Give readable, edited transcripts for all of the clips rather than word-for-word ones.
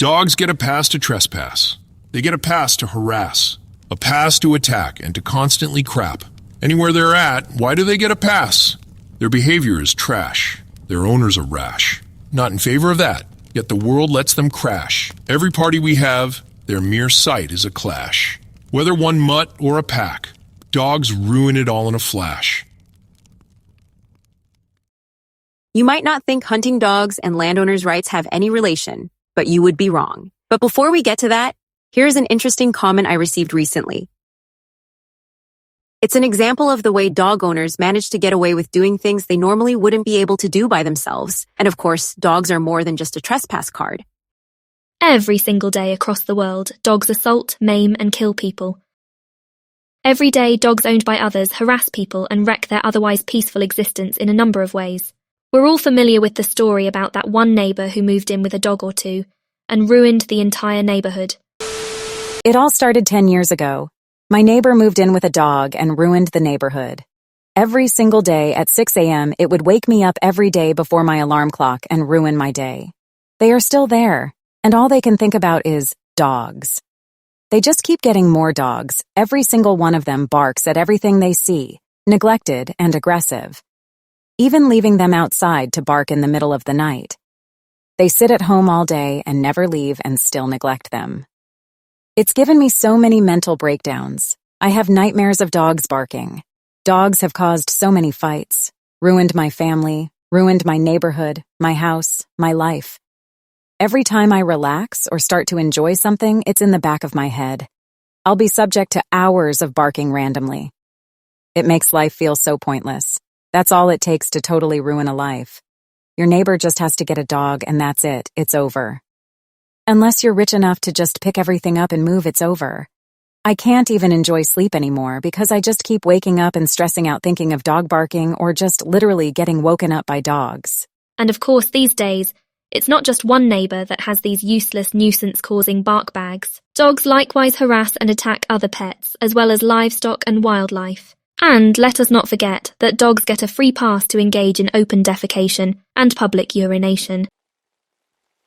Dogs get a pass to trespass. They get a pass to harass, a pass to attack, and to constantly crap. Anywhere they're at, why do they get a pass? Their behavior is trash. Their owners are rash. Not in favor of that, yet the world lets them crash. Every party we have, their mere sight is a clash. Whether one mutt or a pack, dogs ruin it all in a flash. You might not think hunting dogs and landowners' rights have any relation, but you would be wrong. But before we get to that, here's an interesting comment I received recently. It's an example of the way dog owners manage to get away with doing things they normally wouldn't be able to do by themselves. And of course, dogs are more than just a trespass card. Every single day across the world, dogs assault, maim, and kill people. Every day, dogs owned by others harass people and wreck their otherwise peaceful existence in a number of ways. We're all familiar with the story about that one neighbour who moved in with a dog or two and ruined the entire neighbourhood. It all started 10 years ago. My neighbor moved in with a dog and ruined the neighborhood. Every single day at 6 a.m., it would wake me up every day before my alarm clock and ruin my day. They are still there, and all they can think about is dogs. They just keep getting more dogs. Every single one of them barks at everything they see, neglected and aggressive. Even leaving them outside to bark in the middle of the night. They sit at home all day and never leave and still neglect them. It's given me so many mental breakdowns. I have nightmares of dogs barking. Dogs have caused so many fights, ruined my family, ruined my neighborhood, my house, my life. Every time I relax or start to enjoy something, it's in the back of my head. I'll be subject to hours of barking randomly. It makes life feel so pointless. That's all it takes to totally ruin a life. Your neighbor just has to get a dog and that's it. It's over. Unless you're rich enough to just pick everything up and move, it's over. I can't even enjoy sleep anymore because I just keep waking up and stressing out thinking of dog barking or just literally getting woken up by dogs. And of course, these days, it's not just one neighbour that has these useless nuisance-causing bark bags. Dogs likewise harass and attack other pets, as well as livestock and wildlife. And let us not forget that dogs get a free pass to engage in open defecation and public urination.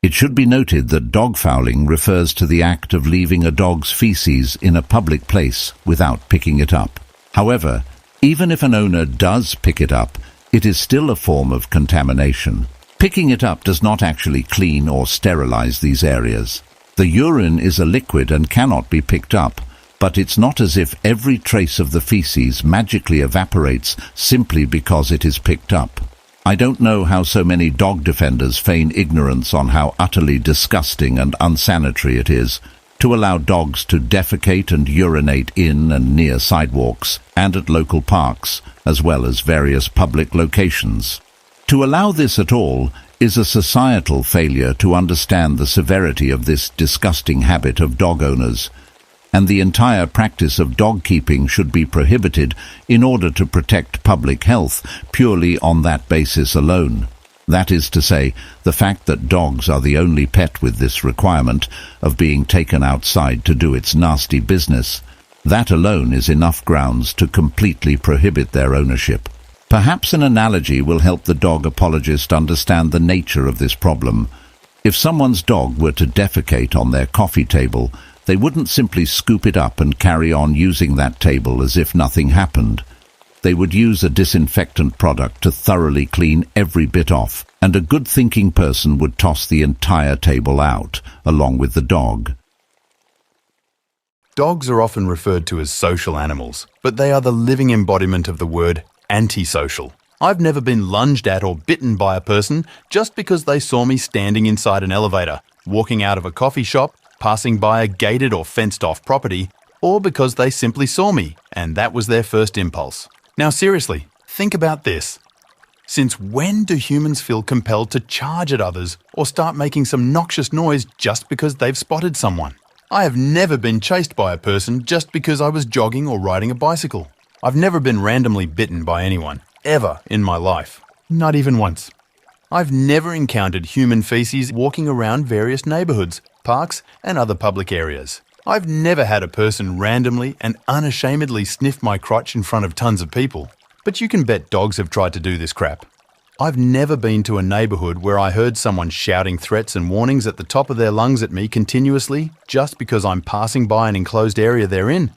It should be noted that dog fouling refers to the act of leaving a dog's feces in a public place without picking it up. However, even if an owner does pick it up, it is still a form of contamination. Picking it up does not actually clean or sterilize these areas. The urine is a liquid and cannot be picked up, but it's not as if every trace of the feces magically evaporates simply because it is picked up. I don't know how so many dog defenders feign ignorance on how utterly disgusting and unsanitary it is to allow dogs to defecate and urinate in and near sidewalks and at local parks, as well as various public locations. To allow this at all is a societal failure to understand the severity of this disgusting habit of dog owners, and the entire practice of dog keeping should be prohibited in order to protect public health purely on that basis alone. That is to say, the fact that dogs are the only pet with this requirement of being taken outside to do its nasty business, that alone is enough grounds to completely prohibit their ownership. Perhaps an analogy will help the dog apologist understand the nature of this problem. If someone's dog were to defecate on their coffee table, they wouldn't simply scoop it up and carry on using that table as if nothing happened. They would use a disinfectant product to thoroughly clean every bit off, and a good-thinking person would toss the entire table out, along with the dog. Dogs are often referred to as social animals, but they are the living embodiment of the word antisocial. I've never been lunged at or bitten by a person just because they saw me standing inside an elevator, walking out of a coffee shop, passing by a gated or fenced-off property, or because they simply saw me, and that was their first impulse. Now seriously, think about this. Since when do humans feel compelled to charge at others or start making some noxious noise just because they've spotted someone? I have never been chased by a person just because I was jogging or riding a bicycle. I've never been randomly bitten by anyone, ever in my life. Not even once. I've never encountered human feces walking around various neighbourhoods, parks and other public areas. I've never had a person randomly and unashamedly sniff my crotch in front of tons of people. But you can bet dogs have tried to do this crap. I've never been to a neighbourhood where I heard someone shouting threats and warnings at the top of their lungs at me continuously just because I'm passing by an enclosed area they're in.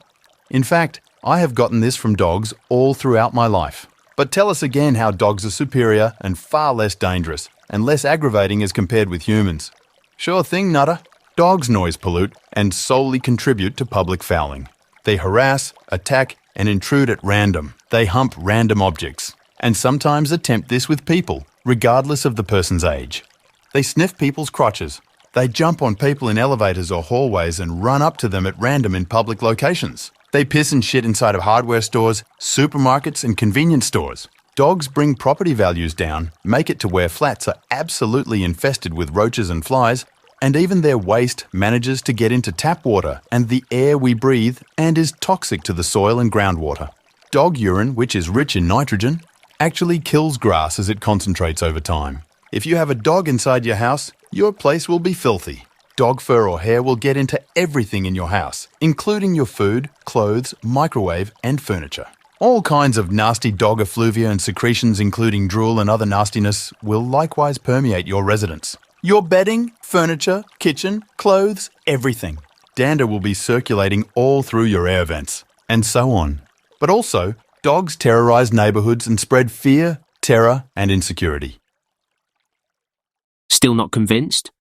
In fact, I have gotten this from dogs all throughout my life. But tell us again how dogs are superior and far less dangerous and less aggravating as compared with humans. Sure thing, Nutter. Dogs noise pollute and solely contribute to public fouling. They harass, attack, and intrude at random. They hump random objects, and sometimes attempt this with people, regardless of the person's age. They sniff people's crotches. They jump on people in elevators or hallways and run up to them at random in public locations. They piss and shit inside of hardware stores, supermarkets, and convenience stores. Dogs bring property values down, make it to where flats are absolutely infested with roaches and flies, and even their waste manages to get into tap water and the air we breathe and is toxic to the soil and groundwater. Dog urine, which is rich in nitrogen, actually kills grass as it concentrates over time. If you have a dog inside your house, your place will be filthy. Dog fur or hair will get into everything in your house, including your food, clothes, microwave, and furniture. All kinds of nasty dog effluvia and secretions, including drool and other nastiness, will likewise permeate your residence. Your bedding, furniture, kitchen, clothes, everything. Dander will be circulating all through your air vents, and so on. But also, dogs terrorise neighbourhoods and spread fear, terror, and insecurity. Still not convinced?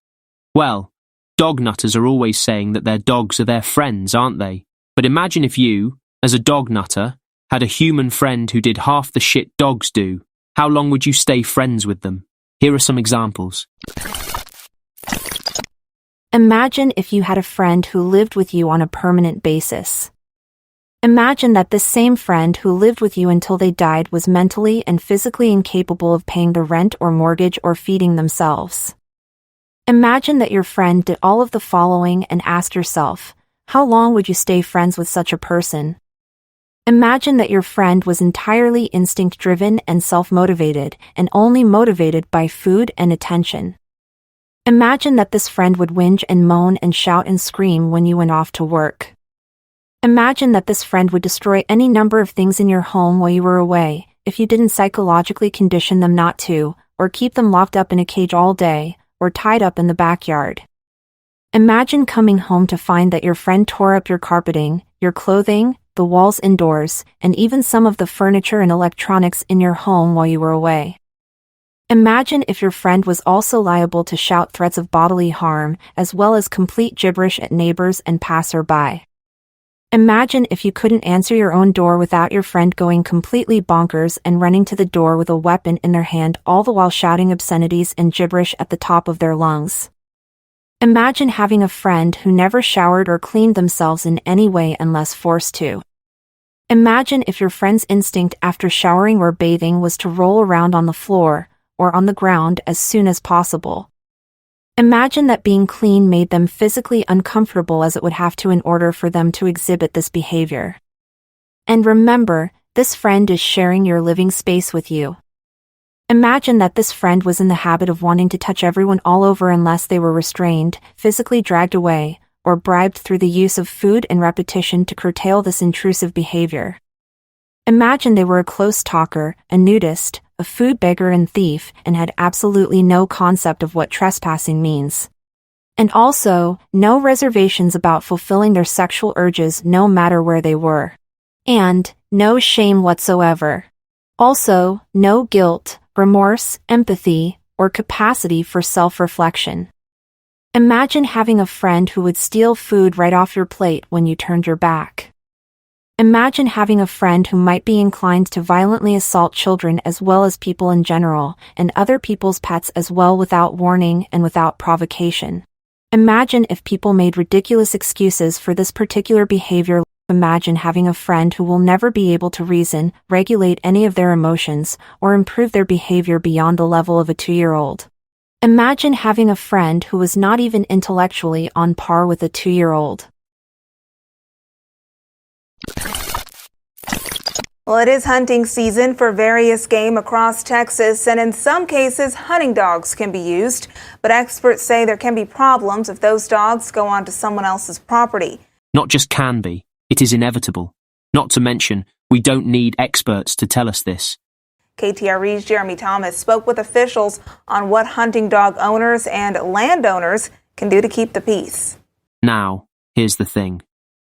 Well, dog nutters are always saying that their dogs are their friends, aren't they? But imagine if you, as a dog nutter, had a human friend who did half the shit dogs do. How long would you stay friends with them? Here are some examples. Imagine if you had a friend who lived with you on a permanent basis. Imagine that this same friend who lived with you until they died was mentally and physically incapable of paying the rent or mortgage or feeding themselves. Imagine that your friend did all of the following and ask yourself, how long would you stay friends with such a person? Imagine that your friend was entirely instinct-driven and self-motivated, and only motivated by food and attention. Imagine that this friend would whinge and moan and shout and scream when you went off to work. Imagine that this friend would destroy any number of things in your home while you were away, if you didn't psychologically condition them not to, or keep them locked up in a cage all day, or tied up in the backyard. Imagine coming home to find that your friend tore up your carpeting, your clothing, the walls indoors, and even some of the furniture and electronics in your home while you were away. Imagine if your friend was also liable to shout threats of bodily harm, as well as complete gibberish at neighbors and passer-by. Imagine if you couldn't answer your own door without your friend going completely bonkers and running to the door with a weapon in their hand, all the while shouting obscenities and gibberish at the top of their lungs. Imagine having a friend who never showered or cleaned themselves in any way unless forced to. Imagine if your friend's instinct after showering or bathing was to roll around on the floor, or on the ground as soon as possible. Imagine that being clean made them physically uncomfortable as it would have to in order for them to exhibit this behavior. And remember, this friend is sharing your living space with you. Imagine that this friend was in the habit of wanting to touch everyone all over unless they were restrained, physically dragged away, or bribed through the use of food and repetition to curtail this intrusive behavior. Imagine they were a close talker, a nudist, a food beggar and thief, and had absolutely no concept of what trespassing means. And also, no reservations about fulfilling their sexual urges no matter where they were. And, no shame whatsoever. Also, no guilt, remorse, empathy, or capacity for self-reflection. Imagine having a friend who would steal food right off your plate when you turned your back. Imagine having a friend who might be inclined to violently assault children as well as people in general, and other people's pets as well without warning and without provocation. Imagine if people made ridiculous excuses for this particular behavior. Imagine having a friend who will never be able to reason, regulate any of their emotions, or improve their behavior beyond the level of a 2-year-old. Imagine having a friend who was not even intellectually on par with a 2-year-old. Well, it is hunting season for various game across Texas, and in some cases, hunting dogs can be used. But experts say there can be problems if those dogs go onto someone else's property. Not just can be, it is inevitable. Not to mention, we don't need experts to tell us this. KTRE's Jeremy Thomas spoke with officials on what hunting dog owners and landowners can do to keep the peace. Now, here's the thing.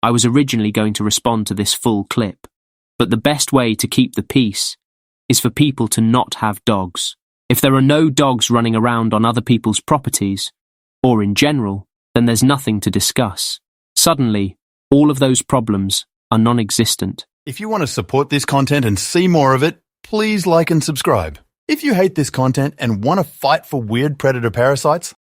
I was originally going to respond to this full clip, but the best way to keep the peace is for people to not have dogs. If there are no dogs running around on other people's properties, or in general, then there's nothing to discuss. Suddenly, all of those problems are non-existent. If you want to support this content and see more of it, please like and subscribe. If you hate this content and want to fight for weird predator parasites,